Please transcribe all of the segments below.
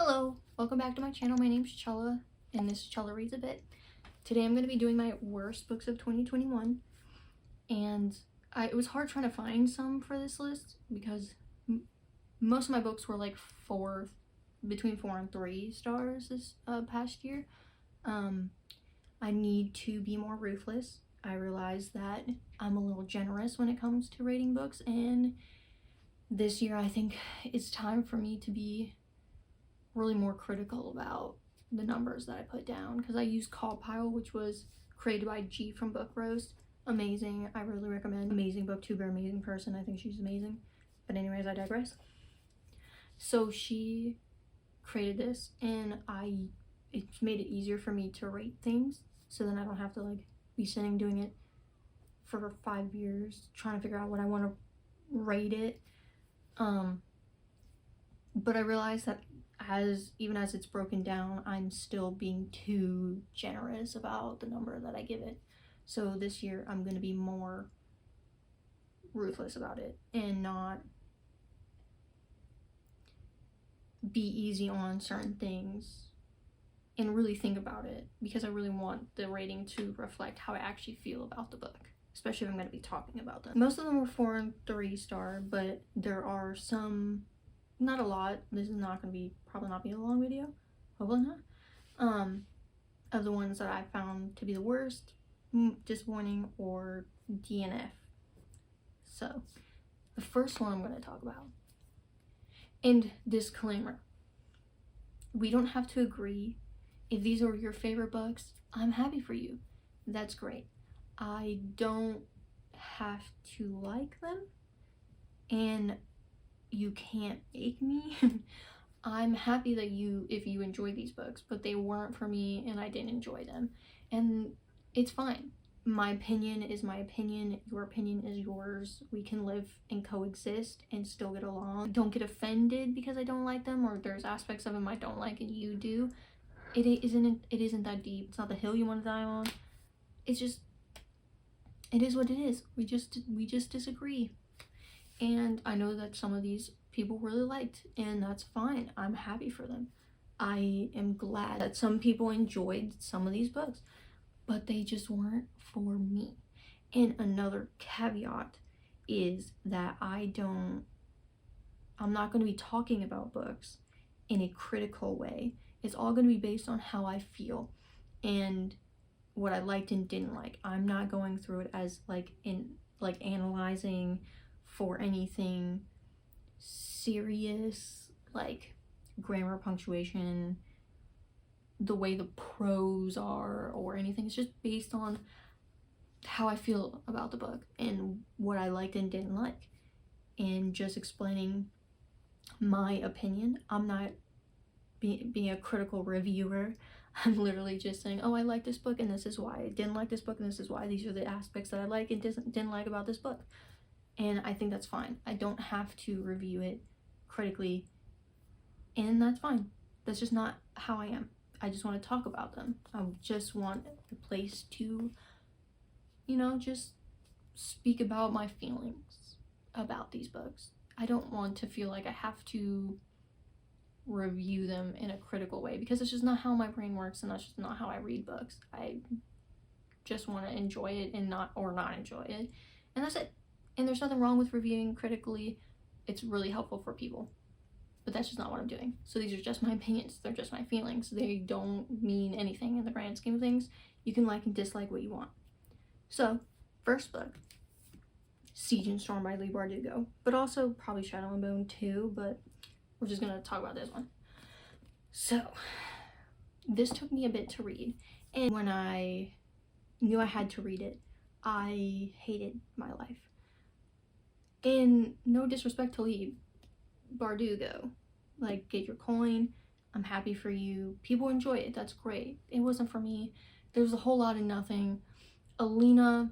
Hello, welcome back to my channel. My name's Chella, and this is Chella Reads a Bit. Today I'm going to be doing my worst books of 2021, and it was hard trying to find some for this list because most of my books were like between 4 and 3 stars this past year. I need to be more ruthless. I realize that I'm a little generous when it comes to rating books, and this year I think it's time for me to be really more critical about the numbers that I put down, because I used Compile, which was created by G from Book Roast. Amazing. I really recommend. Amazing booktuber, amazing person. I think she's amazing. But anyways, I digress. So she created this, and it's made it easier for me to rate things, so then I don't have to like be sitting doing it for 5 years trying to figure out what I want to rate it. But I realized that even as it's broken down, I'm still being too generous about the number that I give it. So this year I'm going to be more ruthless about it and not be easy on certain things and really think about it, because I really want the rating to reflect how I actually feel about the book, especially if I'm going to be talking about them. Most of them were 4 and 3 star, but there are some, not a lot. This is not going to probably not be a long video, hopefully not, of the ones that I found to be the worst, disappointing, or DNF. So the first one I'm going to talk about, and disclaimer, we don't have to agree. If these are your favorite books, I'm happy for you. That's great. I don't have to like them, and you can't make me. I'm happy that if you enjoy these books, but they weren't for me and I didn't enjoy them, and it's fine. My opinion is my opinion, your opinion is yours. We can live and coexist and still get along. Don't get offended because I don't like them, or there's aspects of them I don't like and you do. It isn't that deep. It's not the hill you want to die on. It's just, it is what it is. We just disagree. And I know that some of these people really liked, and that's fine. I'm happy for them. I am glad that some people enjoyed some of these books, but they just weren't for me. And another caveat is that I'm not going to be talking about books in a critical way. It's all going to be based on how I feel and what I liked and didn't like. I'm not going through it as analyzing for anything serious, like grammar, punctuation, the way the prose are, or anything. It's just based on how I feel about the book and what I liked and didn't like, and just explaining my opinion. I'm not being a critical reviewer. I'm literally just saying, oh, I like this book and this is why. I didn't like this book and this is why. These are the aspects that I like and didn't like about this book. And I think that's fine. I don't have to review it critically, and that's fine. That's just not how I am. I just want to talk about them. I just want a place to, just speak about my feelings about these books. I don't want to feel like I have to review them in a critical way, because it's just not how my brain works, and that's just not how I read books. I just want to enjoy it and not enjoy it, and that's it. And there's nothing wrong with reviewing critically. It's really helpful for people, but that's just not what I'm doing. So these are just my opinions. They're just my feelings. They don't mean anything in the grand scheme of things. You can like and dislike what you want. So first book, Siege and Storm by Leigh Bardugo, but also probably Shadow and Bone too, but we're just gonna talk about this one. So this took me a bit to read, and when I knew I had to read it, I hated my life. And no disrespect to Leigh Bardugo, like, get your coin. I'm happy for you. People enjoy it. That's great. It wasn't for me. There was a whole lot of nothing. Alina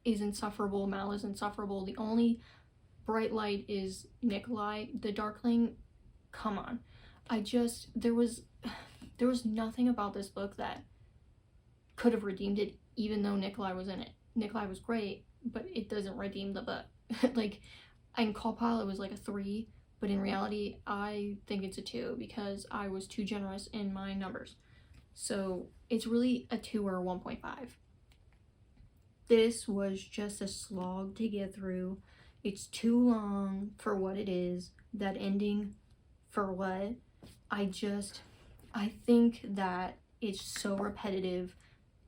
is insufferable. Mal is insufferable. The only bright light is Nikolai, the Darkling. Come on. There was nothing about this book that could have redeemed it, even though Nikolai was in it. Nikolai was great, but it doesn't redeem the book. Like, in Compile it was like a 3, but in reality, I think it's a 2 because I was too generous in my numbers. So it's really a 2 or a 1.5. This was just a slog to get through. It's too long for what it is. That ending, for what? I think that it's so repetitive.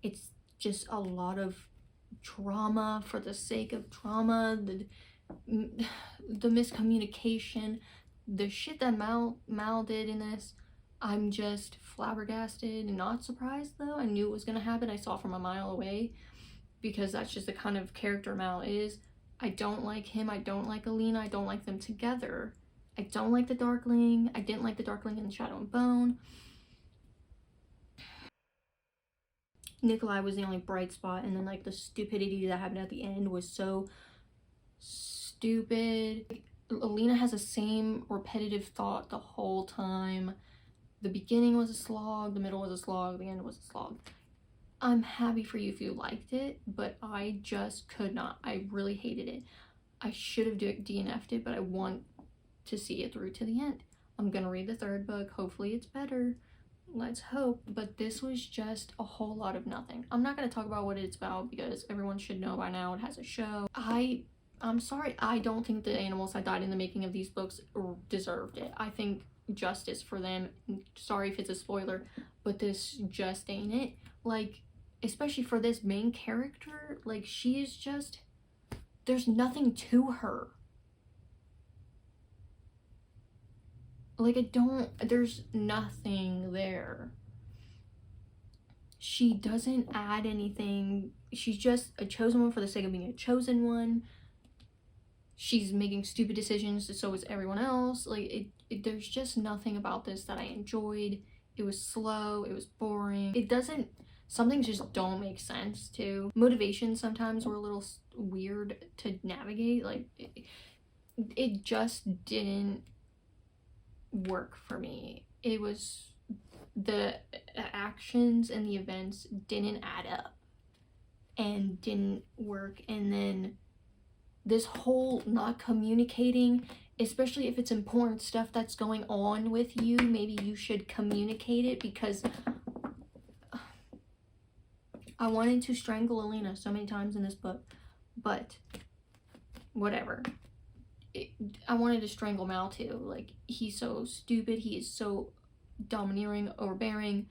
It's just a lot of drama for the sake of drama. The miscommunication, the shit that Mal did in this. I'm just flabbergasted and not surprised though. I knew it was gonna happen. I saw from a mile away because that's just the kind of character Mal is. I don't like him. I don't like Alina. I don't like them together. I don't like the Darkling. I didn't like the Darkling in Shadow and Bone. Nikolai was the only bright spot, and then like the stupidity that happened at the end was so stupid. Alina has the same repetitive thought the whole time. The beginning was a slog, the middle was a slog, the end was a slog. I'm happy for you if you liked it, but I just could not. I really hated it. I should have DNF'd it, but I want to see it through to the end. I'm gonna read the 3rd book. Hopefully it's better. Let's hope. But this was just a whole lot of nothing. I'm not gonna talk about what it's about because everyone should know by now. It has a show. I'm sorry. I don't think the animals that died in the making of these books deserved it. I think justice for them. Sorry if it's a spoiler, but this just ain't it. Like, especially for this main character, like, she is just, there's nothing to her. Like, there's nothing there. She doesn't add anything. She's just a chosen one for the sake of being a chosen one. She's making stupid decisions, so is everyone else. Like, there's just nothing about this that I enjoyed. It was slow, it was boring. Some things just don't make sense too. Motivations sometimes were a little weird to navigate. Like, it just didn't work for me. It was, the actions and the events didn't add up and didn't work. And then this whole not communicating, especially if it's important stuff that's going on with you, maybe you should communicate it, because I wanted to strangle Alina so many times in this book, but whatever. I wanted to strangle Mal too. Like, he's so stupid, he is so domineering, overbearing.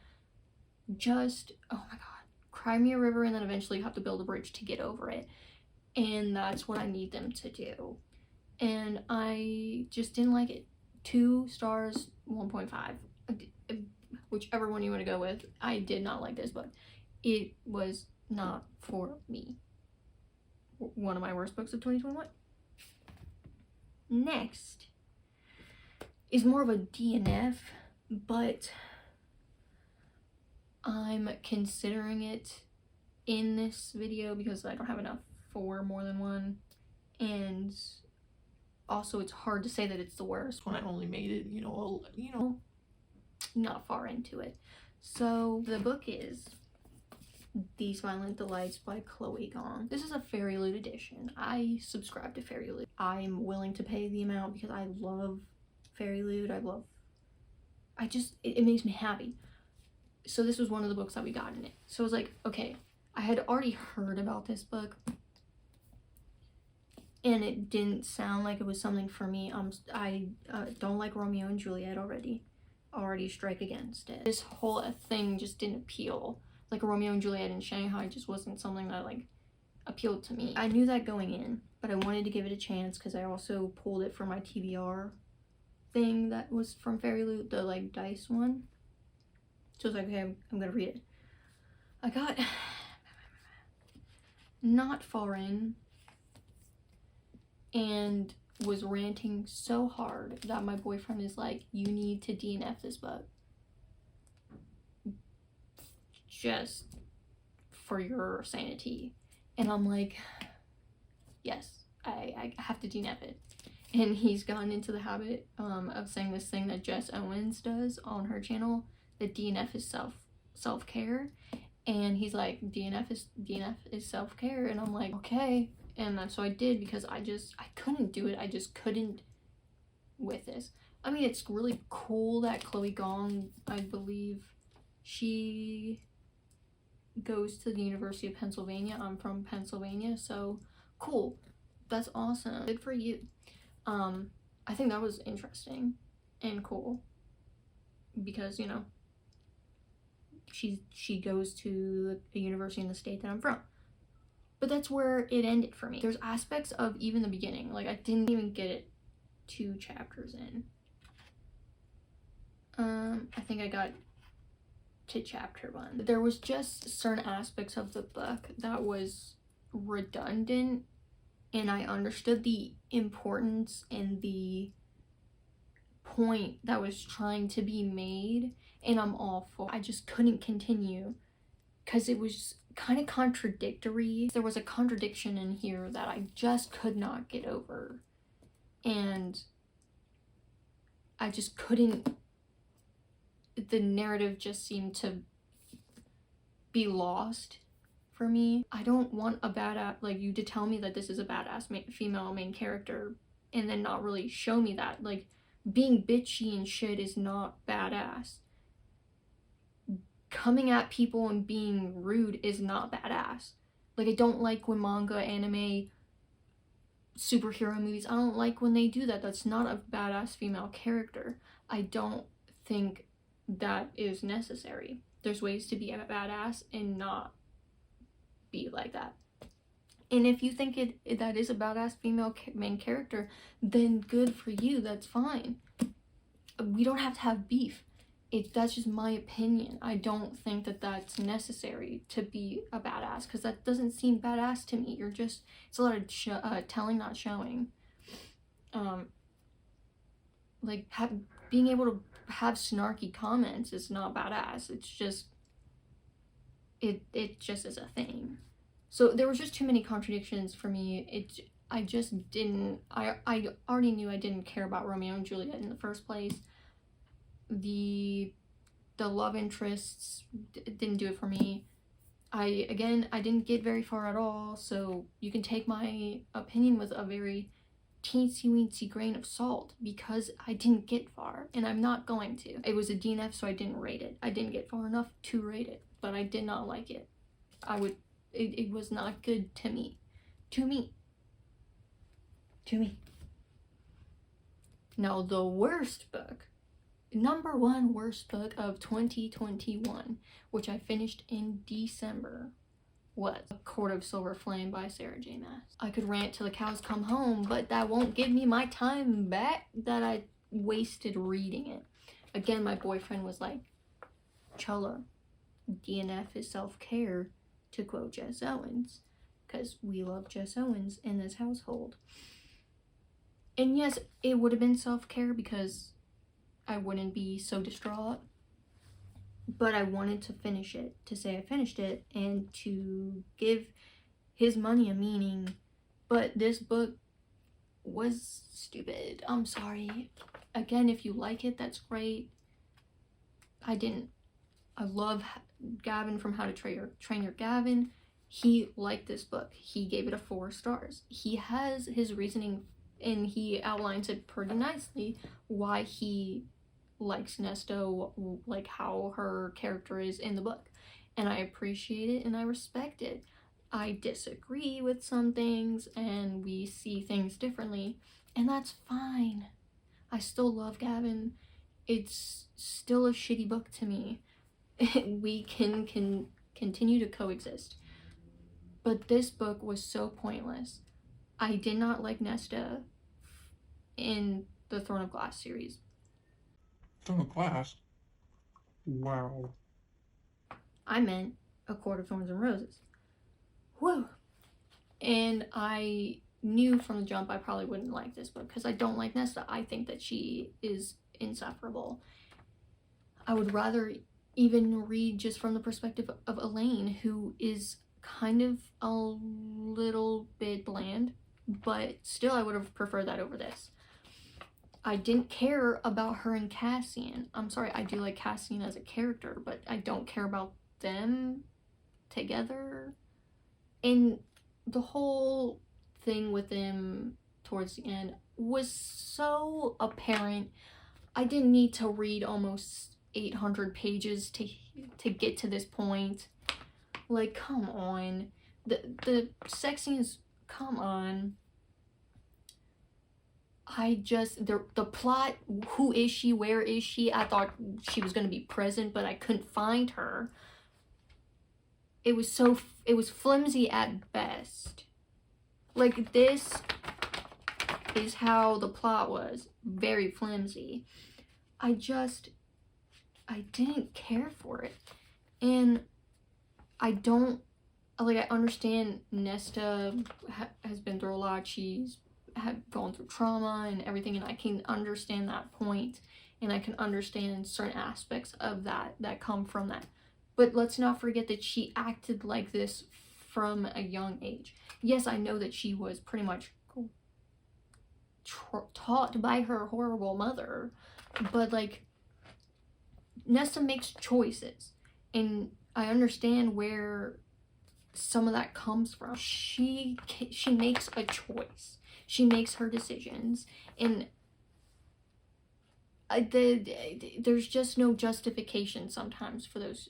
Just, oh my god, cry me a river and then eventually you have to build a bridge to get over it. And that's what I need them to do. And I just didn't like it. 2 stars, 1.5. Whichever one you want to go with. I did not like this book. It was not for me. One of my worst books of 2021. Next is more of a DNF, but I'm considering it in this video because I don't have enough for more than one, and also it's hard to say that it's the worst when I only made it, not far into it. So the book is These Violent Delights by Chloe Gong. This is a Fairy Loot edition. I subscribe to Fairy Loot. I'm willing to pay the amount because I love Fairy Loot. It makes me happy. So this was one of the books that we got in it. So I was like, okay, I had already heard about this book and it didn't sound like it was something for me. I don't like Romeo and Juliet already strike against it. This whole thing just didn't appeal. Like, Romeo and Juliet in Shanghai just wasn't something that like appealed to me. I knew that going in, but I wanted to give it a chance because I also pulled it from my TBR thing that was from Fairy Loot, the like dice one. So I was like, okay, I'm gonna read it. I got not far in and was ranting so hard that my boyfriend is like, you need to DNF this book. Just for your sanity. And I'm like, yes, I have to DNF it. And he's gotten into the habit of saying this thing that Jess Owens does on her channel, that DNF is self-care. And he's like, DNF is self-care. And I'm like, okay. And so I did, because I couldn't do it. I just couldn't with this. I mean, it's really cool that Chloe Gong, I believe, she goes to the University of Pennsylvania. I'm from Pennsylvania, so cool. That's awesome. Good for you. I think that was interesting and cool because, you know, she goes to a university in the state that I'm from. But that's where it ended for me. There's aspects of even the beginning, like I didn't even get it 2 chapters in. I think I got to chapter 1. There was just certain aspects of the book that was redundant, and I understood the importance and the point that was trying to be made, and I'm all for it. I just couldn't continue because it was kind of contradictory. There was a contradiction in here that I just could not get over, and I just couldn't. The narrative just seemed to be lost for me. I don't want a badass, like, you to tell me that this is a badass female main character and then not really show me that. Like, being bitchy and shit is not badass. Coming at people and being rude is not badass. Like, I don't like when manga, anime, superhero movies, I don't like when they do that. That's not a badass female character. I don't think that is necessary. There's ways to be a badass and not be like that. And if you think that is a badass female main character, then good for you. That's fine. We don't have to have beef. That's just my opinion. I don't think that that's necessary to be a badass, because that doesn't seem badass to me. It's a lot of telling, not showing. Like, being able to have snarky comments is not badass. It's just, it just is a thing. So there was just too many contradictions for me. I just didn't, I already knew I didn't care about Romeo and Juliet in the first place. The love interests didn't do it for me. I didn't get very far at all, so you can take my opinion with a very teensy weensy grain of salt, because I didn't get far, and I'm not going to. It was a DNF, so I didn't rate it. I didn't get far enough to rate it, but I did not like it. It was not good to me. To me. Now, the worst book, number 1 worst book of 2021, which I finished in December, was A Court of Silver Flame by Sarah J. Maas. I could rant till the cows come home, but that won't give me my time back that I wasted reading it. Again, my boyfriend was like, Chola, DNF is self-care, to quote Jess Owens, because we love Jess Owens in this household. And yes, it would have been self-care because I wouldn't be so distraught, but I wanted to finish it, to say I finished it, and to give his money a meaning. But this book was stupid. I'm sorry. Again, if you like it, that's great. I didn't. I love Gavin from How to Train Your Gavin. He liked this book. He gave it a 4 stars. He has his reasoning, and he outlines it pretty nicely why he likes Nesto, like how her character is in the book. And I appreciate it and I respect it. I disagree with some things and we see things differently, and that's fine. I still love Gavin. It's still a shitty book to me. We can continue to coexist. But this book was so pointless. I did not like Nesta in the Throne of Glass series. Throne of Glass? Wow. I meant A Court of Thorns and Roses. Whoa. And I knew from the jump I probably wouldn't like this book because I don't like Nesta. I think that she is insufferable. I would rather even read just from the perspective of Elaine, who is kind of a little bit bland, but still I would have preferred that over this. I didn't care about her and Cassian. I'm sorry, I do like Cassian as a character, but I don't care about them together. And the whole thing with them towards the end was so apparent. I didn't need to read almost 800 pages to get to this point. Like, come on. The sex scenes, come on. The plot, who is she, where is she? I thought she was going to be present, but I couldn't find her. It was flimsy at best. Like, this is how the plot was. Very flimsy. I didn't care for it. And I understand Nesta has been through a lot. She's gone through trauma and everything, and I can understand that point, and I can understand certain aspects of that come from that. But let's not forget that she acted like this from a young age. Yes, I know that she was pretty much taught by her horrible mother, but like, Nesta makes choices, and I understand where some of that comes from. She makes a choice. She makes her decisions, and there's just no justification sometimes for those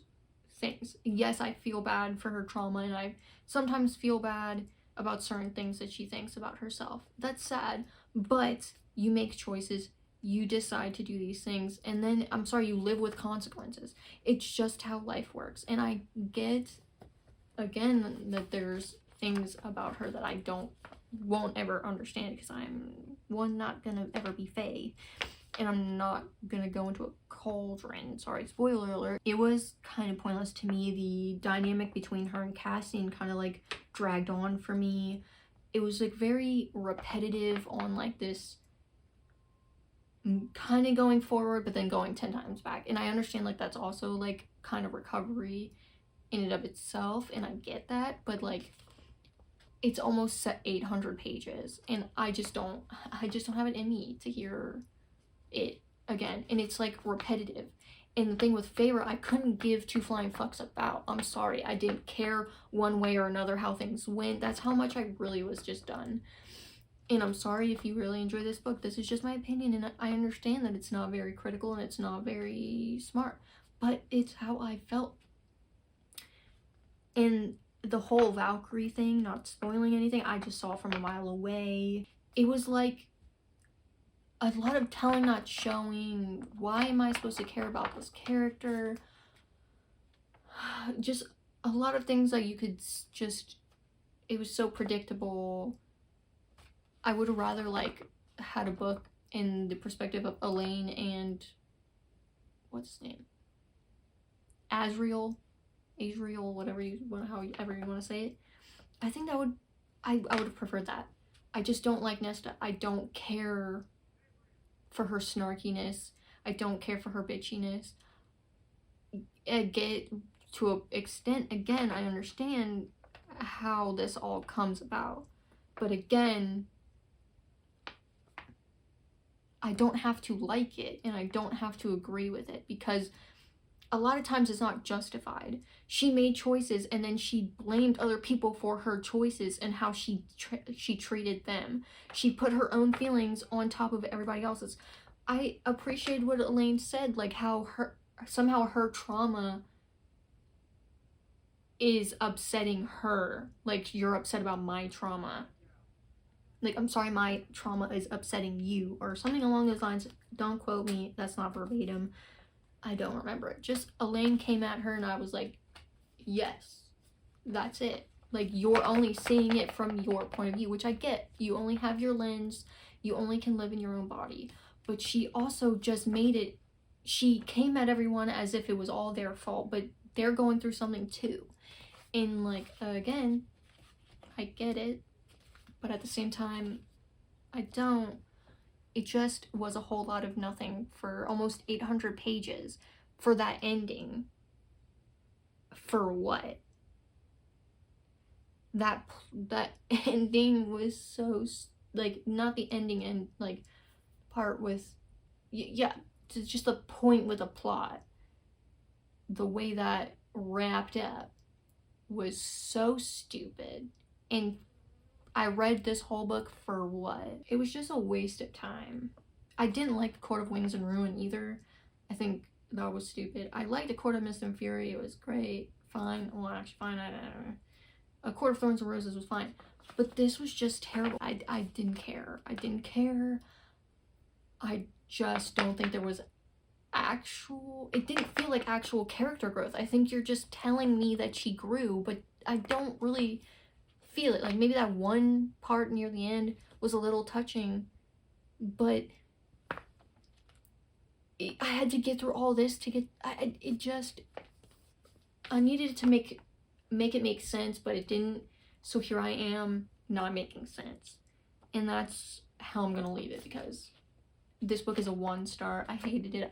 things. Yes, I feel bad for her trauma, and I sometimes feel bad about certain things that she thinks about herself. That's sad, but you make choices. You decide to do these things, and then, I'm sorry, you live with consequences. It's just how life works. And I get, again, that there's things about her that I won't ever understand, because I'm, one, not gonna ever be Faye, and I'm not gonna go into a cauldron. Sorry, spoiler alert. It was kind of pointless to me. The dynamic between her and Cassian kind of like dragged on for me. It was like very repetitive on like this kind of going forward, but then going 10 times back. And I understand like that's also like kind of recovery in and of itself, and I get that, but like, it's almost 800 pages, and I just don't have it in me to hear it again. And it's like repetitive. And the thing with Feyre, I couldn't give two flying fucks about. I'm sorry, I didn't care one way or another how things went. That's how much I really was just done. And I'm sorry if you really enjoy this book. This is just my opinion, and I understand that it's not very critical and it's not very smart, but it's how I felt. And the whole Valkyrie thing, not spoiling anything, I just saw from a mile away. It was like a lot of telling, not showing. Why am I supposed to care about this character? Just a lot of things that you could just, it was so predictable. I would have rather like had a book in the perspective of Elaine and, what's his name? Asriel, whatever you want, however you want to say it. I think that would, I would have preferred that. I just don't like Nesta. I don't care for her snarkiness. I don't care for her bitchiness. I get to an extent, again, I understand how this all comes about. But again, I don't have to like it, and I don't have to agree with it, because a lot of times it's not justified. She made choices, and then she blamed other people for her choices and how she treated them. She put her own feelings on top of everybody else's. I appreciate what Elaine said, like how somehow her trauma is upsetting her. Like, you're upset about my trauma. Like, I'm sorry, my trauma is upsetting you, or something along those lines. Don't quote me, that's not verbatim. I don't remember it. Just Elaine came at her, and I was like, yes, that's it. Like, you're only seeing it from your point of view, which I get. You only have your lens. You only can live in your own body. But she also just made it, she came at everyone as if it was all their fault, but they're going through something too. And like, again, I get it, but at the same time, I don't. It just was a whole lot of nothing for almost 800 pages for that ending. For what? That ending was so, like, not the ending and like part with, yeah, it's just the point with a plot. The way that wrapped up was so stupid and I read this whole book for what? It was just a waste of time. I didn't like The Court of Wings and Ruin either. I think that was stupid. I liked The Court of Mist and Fury. It was great. Fine. Well, actually, fine. I don't know. A Court of Thorns and Roses was fine. But this was just terrible. I didn't care. I didn't care. I just don't think there was it didn't feel like actual character growth. I think you're just telling me that she grew, but I don't really feel it. Like, maybe that one part near the end was a little touching, but I had to get through all this to get, I needed it to make it make sense, but it didn't. So here I am, not making sense. And that's how I'm gonna leave it, because this book is a 1 star. I hated it.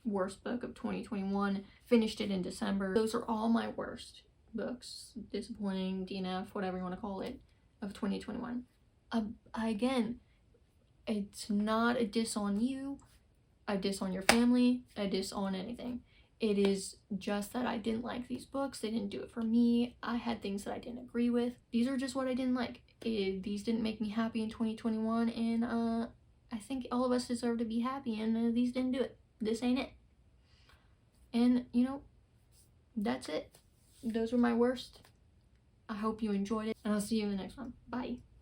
Worst book of 2021. Finished it in December. Those are all my worst books. Disappointing, DNF, whatever you want to call it, of 2021. Again, it's not a diss on you, a diss on your family, a diss on anything. It is just that I didn't like these books. They didn't do it for me. I had things that I didn't agree with. These are just what I didn't like. These didn't make me happy in 2021, and I think all of us deserve to be happy, and these didn't do it. This ain't it. And, you know, that's it. Those were my worst. I hope you enjoyed it, and I'll see you in the next one. Bye.